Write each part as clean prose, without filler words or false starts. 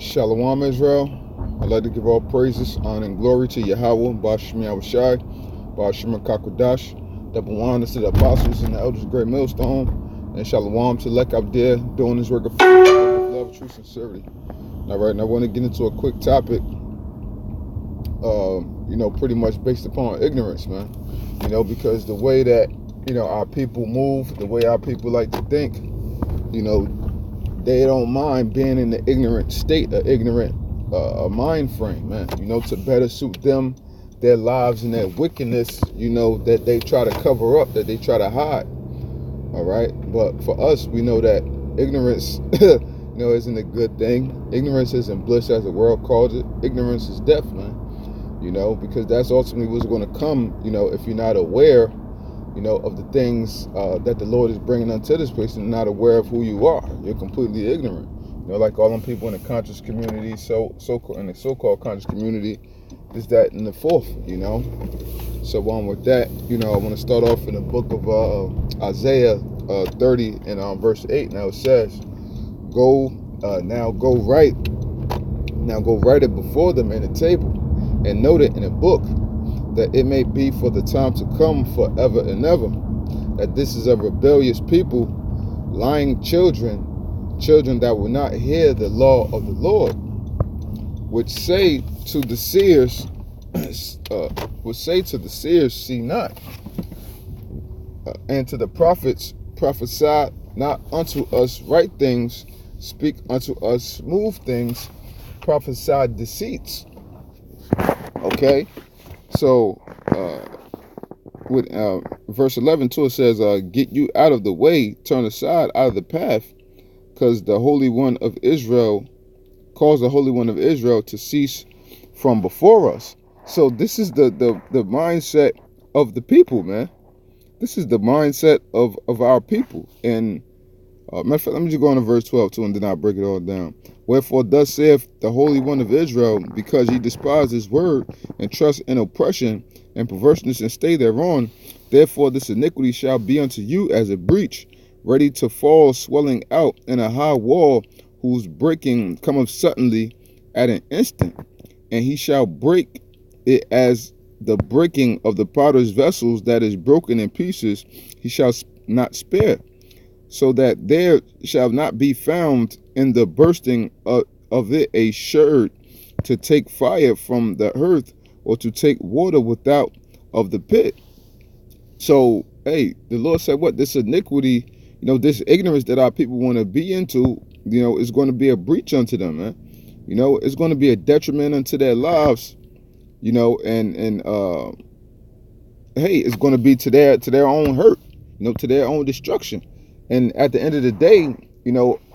Shalom, Israel. I'd like to give all praises, honor, and glory to Yahweh, Bashmi Awashai, Bashim Kakodash, double honors to the apostles and the elders of Great Millstone, and Shalom to Lek Abdir, doing his work of faith, love, true sincerity. All right, now I want to get into a quick topic, pretty much based upon ignorance, man. Because the way that, our people move, the way our people like to think, they don't mind being in the ignorant state, ignorant mind frame, man. To better suit them, their lives, and their wickedness, that they try to cover up, that they try to hide. All right. But for us, we know that ignorance, isn't a good thing. Ignorance isn't bliss, as the world calls it. Ignorance is death, man. Because that's ultimately what's going to come, if you're not aware, of the things that the Lord is bringing unto this place and not aware of who you are. You're completely ignorant. Like all them people in the conscious community, in the so-called conscious community, is that in the fourth, So with that, I want to start off in the book of Isaiah 30 and verse 8. Now it says, go write it before them in a table, and note it in a book, that it may be for the time to come forever and ever, that this is a rebellious people, lying children that will not hear the law of the Lord, which say to the seers, see not, and to the prophets, prophesy not unto us right things, speak unto us smooth things, prophesy deceits. Okay, so with verse 11 too, it says, get you out of the way, turn aside out of the path, because the Holy One of Israel caused the Holy One of Israel to cease from before us. So this is the mindset of the people, man. This is the mindset of our people. And matter of fact, let me just go on to verse 12 too, and then I'll break it all down. Wherefore thus saith the Holy One of Israel, because ye despise his word, and trust in oppression and perverseness, and stay thereon, therefore this iniquity shall be unto you as a breach, ready to fall, swelling out, in a high wall, whose breaking cometh suddenly at an instant. And he shall break it as the breaking of the potter's vessels, that is broken in pieces, he shall not spare, so that there shall not be found in the bursting of it a sherd to take fire from the earth, or to take water without of the pit. So, hey, the Lord said what? This iniquity, this ignorance that our people want to be into, is going to be a breach unto them, man. It's going to be a detriment unto their lives, and hey, it's going to be to their own hurt, to their own destruction. And at the end of the day,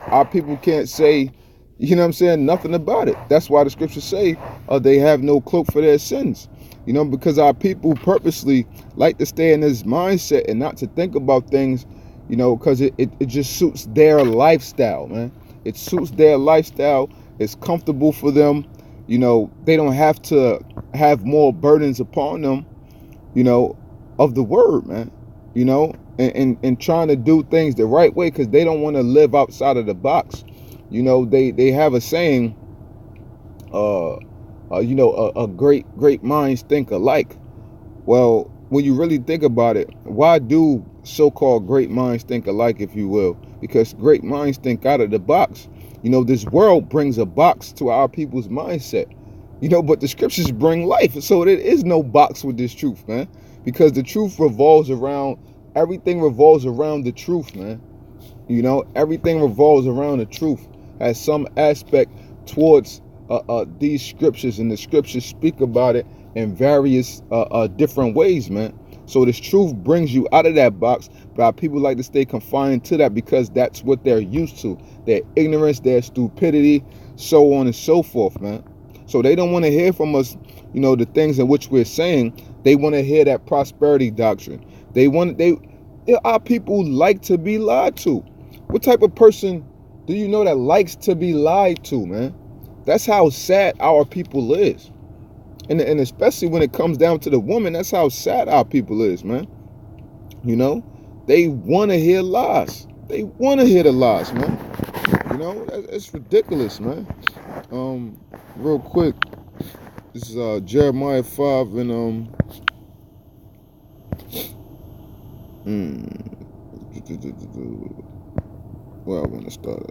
our people can't say, nothing about it. That's why the scriptures say they have no cloak for their sins. Because our people purposely like to stay in this mindset and not to think about things, because it just suits their lifestyle, man. It suits their lifestyle. It's comfortable for them. They don't have to have more burdens upon them, of the word, man. And trying to do things the right way, because they don't want to live outside of the box. They have a saying, great minds think alike. Well, when you really think about it, why do so-called great minds think alike, if you will? Because great minds think out of the box. This world brings a box to our people's mindset, but the scriptures bring life. So there is no box with this truth, man, because the truth everything revolves around the truth, man. Everything revolves around the truth, has some aspect towards these scriptures, and the scriptures speak about it in various different ways, man. So this truth brings you out of that box, but our people like to stay confined to that because that's what they're used to. Their ignorance, their stupidity, so on and so forth, man. So they don't want to hear from us, the things in which we're saying. They want to hear that prosperity doctrine. Our people like to be lied to. What type of person do you know that likes to be lied to, man? That's how sad our people is. And especially when it comes down to the woman, that's how sad our people is, man. They want to hear lies. They want to hear the lies, man. It's ridiculous, man. Real quick, this is Jeremiah 5 and where I want to start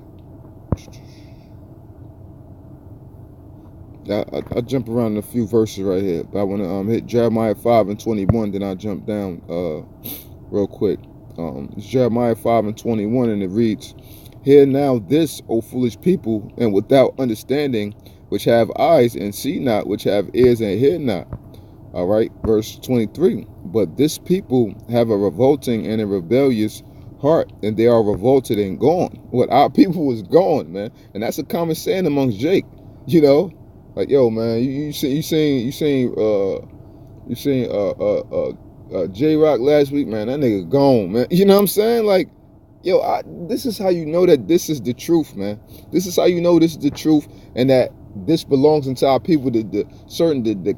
at. I jump around a few verses right here, but I want to hit Jeremiah 5 and 21, then I'll jump down real quick. It's Jeremiah 5 and 21, and it reads, "Hear now this, O foolish people, and without understanding, which have eyes and see not, which have ears and hear not." All right, verse 23. "But this people have a revolting and a rebellious heart, and they are revolted and gone." What our people is gone, man, and that's a common saying amongst Jake. You know, like, yo, man, you seen J Rock last week, man. That nigga gone, man. You know what I'm saying? Like, yo, this is how you know that this is the truth, man. This is how you know this is the truth, and that this belongs into our people. The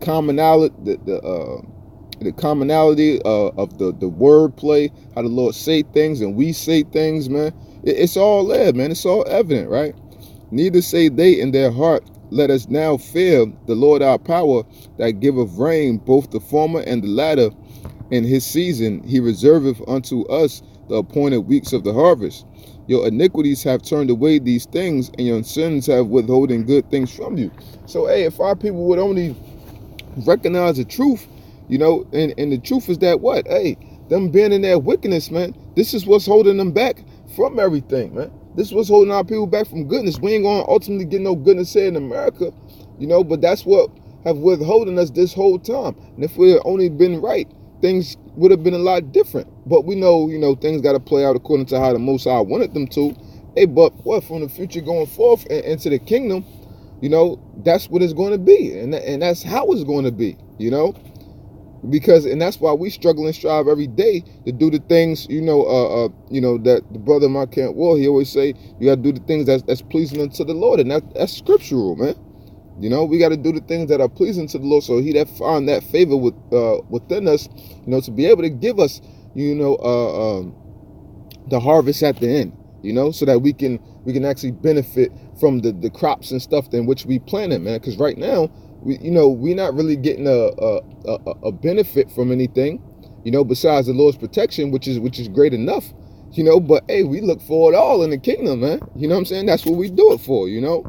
commonality, the commonality of the wordplay, how the Lord say things and we say things, man. It's all there, man. It's all evident, right? "Neither say they in their heart, let us now fear the Lord our power, that giveth rain, both the former and the latter. In his season he reserveth unto us the appointed weeks of the harvest. Your iniquities have turned away these things, and your sins have withholden good things from you." So, hey, if our people would only recognize the truth, you know, and the truth is that what? Hey, them being in their wickedness, man, this is what's holding them back from everything, man. This is what's holding our people back from goodness. We ain't going to ultimately get no goodness here in America, you know, but that's what have withholding us this whole time. And if we had only been right, things would have been a lot different. But we know, you know, things got to play out according to how the Most High wanted them to. Hey, but what, from the future going forth and into the kingdom, you know, that's what it's going to be. And that's how it's going to be, you know. Because, and that's why we struggle and strive every day to do the things, you know, that the brother in my camp, well, he always say, you got to do the things that's pleasing unto the Lord. And that's scriptural, man. You know, we got to do the things that are pleasing to the Lord, so he that find that favor within us, you know, to be able to give us, you know, the harvest at the end, you know, so that we can actually benefit from the crops and stuff in which we planted, man. Because right now, we're not really getting a benefit from anything, you know, besides the Lord's protection, which is great enough, you know. But hey, we look for it all in the kingdom, man. You know what I'm saying? That's what we do it for, you know.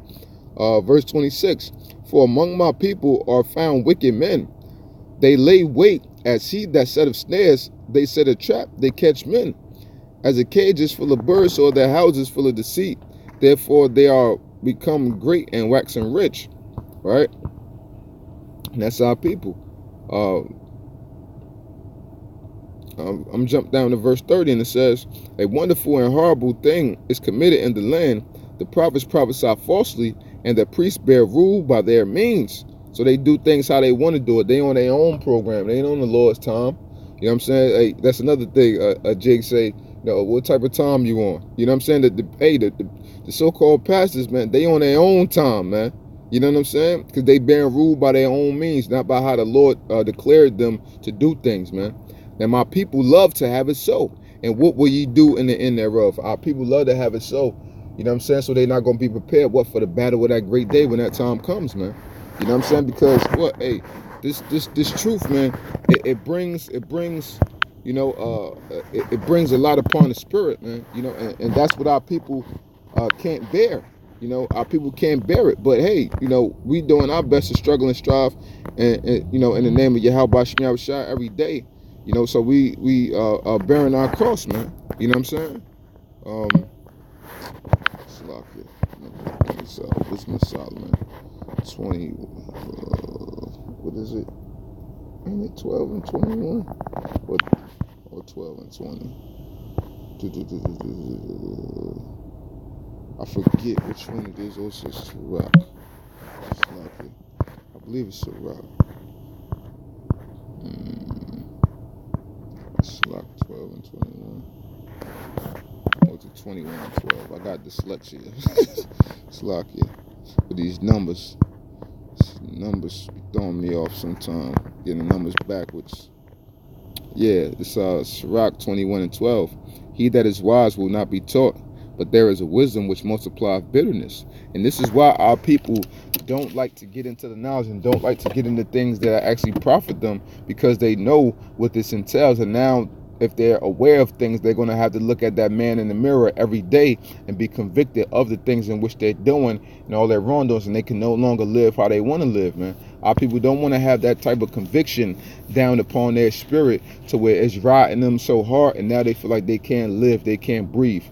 Verse 26, "For among my people are found wicked men. They lay wait as he that setteth snares. They set a trap, they catch men. As a cage is full of birds, so are their houses full of deceit. Therefore they are become great and waxing rich." Right? And that's our people. I'm jumped down to verse 30, and it says, "A wonderful and horrible thing is committed in the land. The prophets prophesy falsely, and the priests bear rule by their means." So they do things how they want to do it. They on their own program. They ain't on the Lord's time. You know what I'm saying? Hey, that's another thing. Jake say, you know, what type of time you on? You know what I'm saying? The so-called pastors, man, they on their own time, man. You know what I'm saying? Because they bearing rule by their own means, not by how the Lord declared them to do things, man. And my people love to have it so. And what will ye do in the end thereof? Our people love to have it so. You know what I'm saying? So they're not going to be prepared, what, for the battle of that great day when that time comes, man. You know what I'm saying? Because what, hey, this truth, man, it brings, you know, it brings a lot upon the spirit, man. You know, and that's what our people can't bear. You know, our people can't bear it. But hey, you know, we doing our best to struggle and strive, and you know, in the name of Yahweh Shem Yahushua every day. You know, so we are bearing our cross, man. You know what I'm saying? This is Solomon 20. What is it? Ain't it 12 and 21? What? Or 12 and 20? I forget which one it is. Also, it's Sirach. I believe it's Sirach. Sirach 12 and 21. Or is it 21 and 12? I got dyslexia. Slakia. But these numbers be throwing me off sometimes. Getting the numbers backwards. Yeah, it's Sirach 21 and 12. "He that is wise will not be taught, but there is a wisdom which multiplies bitterness. And this is why our people don't like to get into the knowledge and don't like to get into things that actually profit them, because they know what this entails. And now, if they're aware of things, they're going to have to look at that man in the mirror every day and be convicted of the things in which they're doing and all their wrongdoings, and they can no longer live how they want to live, man. Our people don't want to have that type of conviction down upon their spirit to where it's rotting them so hard, and now they feel like they can't live, they can't breathe.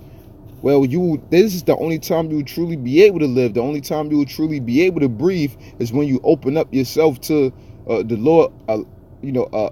Well, this is the only time you will truly be able to live. The only time you will truly be able to breathe is when you open up yourself to the Lord.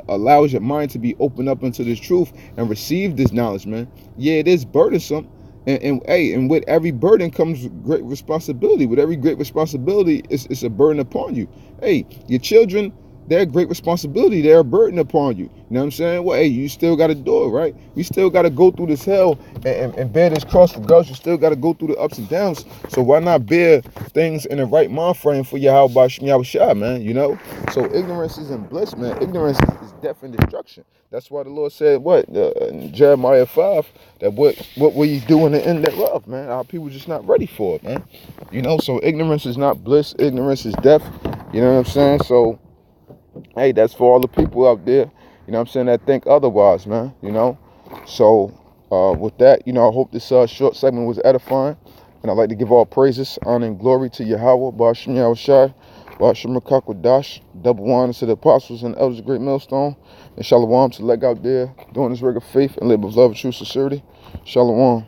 Allows your mind to be opened up into this truth and receive this knowledge, man. Yeah, it is burdensome, and with every burden comes great responsibility. With every great responsibility, it's a burden upon you. Hey, your children, they're a great responsibility. They're a burden upon you. You know what I'm saying? Well, hey, you still got to do it, right? We still got to go through this hell and bear this cross regardless. You still got to go through the ups and downs. So why not bear things in the right mind frame for Yahweh Shah, man? You know? So ignorance isn't bliss, man. Ignorance is death and destruction. That's why the Lord said, in Jeremiah 5, that what will you do in the end thereof, man? Our people just not ready for it, man. You know? So ignorance is not bliss. Ignorance is death. You know what I'm saying? So, hey, that's for all the people out there, you know what I'm saying, that think otherwise, man, you know. So with that, you know, I hope this short segment was edifying, and I'd like to give all praises, honor, and glory to Yahweh, Ba'ashem Yahushai, Ba'ashem Rakakwadash, double honors to the apostles and elders of Great Millstone, and shalom to the leg out there doing this work of faith and labor of love and true sincerity. Shalom.